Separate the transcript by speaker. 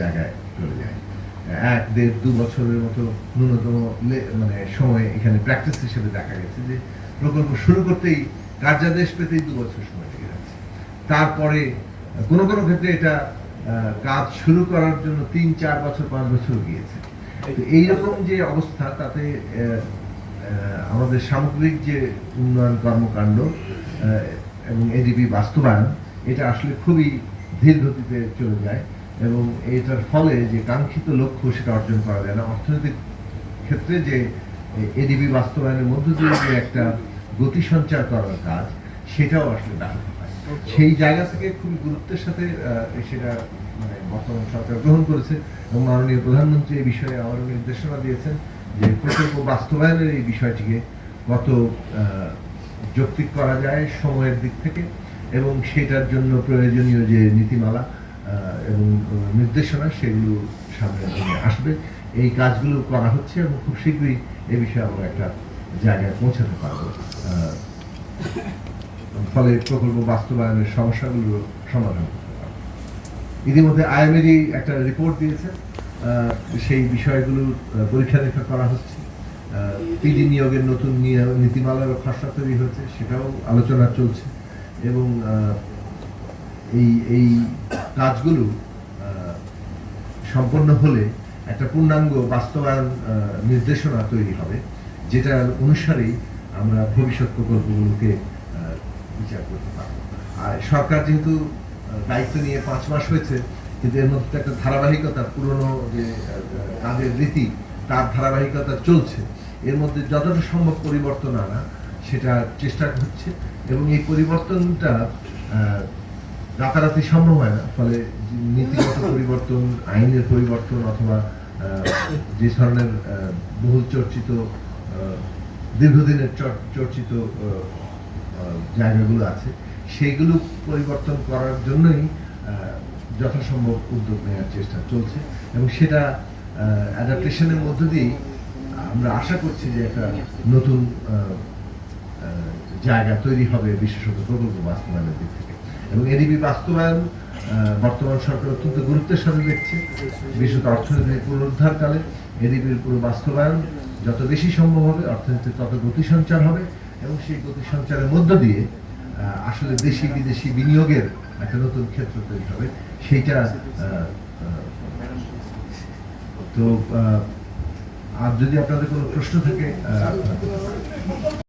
Speaker 1: জায়গায় চলে যায়। 1-1.5-2 বছরের মতো ন্যূনতম মানে সময় এখানে প্র্যাকটিস হিসেবে দেখা গেছে যে প্রকল্প শুরু করতেই কার্যাদেশ পেতেই 2 বছর সময় লেগে যাচ্ছে। তারপরে কোনো কোনো ক্ষেত্রে এটা কাজ শুরু করার জন্য 3-4 বছর 5 বছর গিয়েছে। তো এইরকম যে অবস্থা তাতে আমাদের সামগ্রিক যে উন্নয়ন কর্মকাণ্ড এবং এডিপি বাস্তবায়ন এটা আসলে খুবই ধীর গতিতে চলে যায় এবং এটার ফলে যে কাঙ্ক্ষিত লক্ষ্য সেটা অর্জন করা যায় না। অর্থনৈতিক ক্ষেত্রে যে এডিপি বাস্তবায়নের মধ্য দিয়ে যে একটা গতি সঞ্চার করার কাজ সেটাও আসলে ব্যাহত হয়। সেই জায়গা থেকে খুবই গুরুত্বের সাথে সেটা মানে বর্তমান সরকার গ্রহণ করেছে এবং মাননীয় প্রধানমন্ত্রী এই বিষয়ে আরও নির্দেশনা দিয়েছেন যে প্রকল্প বাস্তবায়নের এই বিষয়টিকে কত যৌক্তিক করা যায় সময়ের দিক থেকে এবং সেটার জন্য প্রয়োজনীয় যে নীতিমালা এবং নির্দেশনা সেগুলো সামনে আসবে। এই কাজগুলো করা হচ্ছে এবং খুব শীঘ্রই এই বিষয়ে আমরা একটা জায়গায় পৌঁছাতে পারব, ফলে প্রকল্প বাস্তবায়নের সমস্যাগুলো সমাধান করতে পারব। ইতিমধ্যে আইএমএডি একটা রিপোর্ট দিয়েছে, সেই বিষয়গুলো পরীক্ষা নিরীক্ষা করা হচ্ছে। পিডি নিয়োগের নতুন নীতিমালার খসড়া তৈরি হয়েছে, সেটাও আলোচনা চলছে এবং এই কাজগুলো সম্পন্ন হলে একটা পূর্ণাঙ্গ বাস্তবায়ন নির্দেশনা তৈরি হবে, যেটা অনুসারেই আমরা ভবিষ্যৎ প্রকল্পগুলোকে বিচার করতে পারব। আর সরকার যেহেতু দায়িত্ব নিয়ে 5 মাস হয়েছে, কিন্তু এর মধ্যে একটা ধারাবাহিকতা, পুরনো যে কাজের রীতি তার ধারাবাহিকতা চলছে। এর মধ্যে যতটা সম্ভব পরিবর্তন আনা সেটা চেষ্টা হচ্ছে এবং এই পরিবর্তনটা রাতারাতি সম্ভব হয় না, ফলে নীতিগত পরিবর্তন, আইনের পরিবর্তন অথবা যে ধরনের বহুল চর্চিত দীর্ঘদিনের চর্চিত জায়গাগুলো আছে সেইগুলো পরিবর্তন করার জন্যই যথাসম্ভব উদ্যোগ নেওয়ার চেষ্টা চলছে এবং সেটা অ্যাডাপ্টেশনের মধ্য দিয়েই আমরা আশা করছি যে একটা নতুন জায়গা তৈরি হবে, বিশেষত প্রকল্প বাস্তবায়নের দিক থেকে। এবং এডিপি বাস্তবায়ন বর্তমান সরকার অত্যন্ত গুরুত্বের সাথে দেখছে, বিশেষত অর্থনীতির পুনরুদ্ধারকালে এডিপির পুরো বাস্তবায়ন যত বেশি সম্ভব হবে, অর্থনীতির তত গতি সঞ্চার হবে এবং সেই গতি সঞ্চারের মধ্য দিয়ে আসলে দেশি বিদেশি বিনিয়োগের একটা নতুন ক্ষেত্র তৈরি হবে। সেইটা তো আর যদি আপনাদের কোনো প্রশ্ন থাকে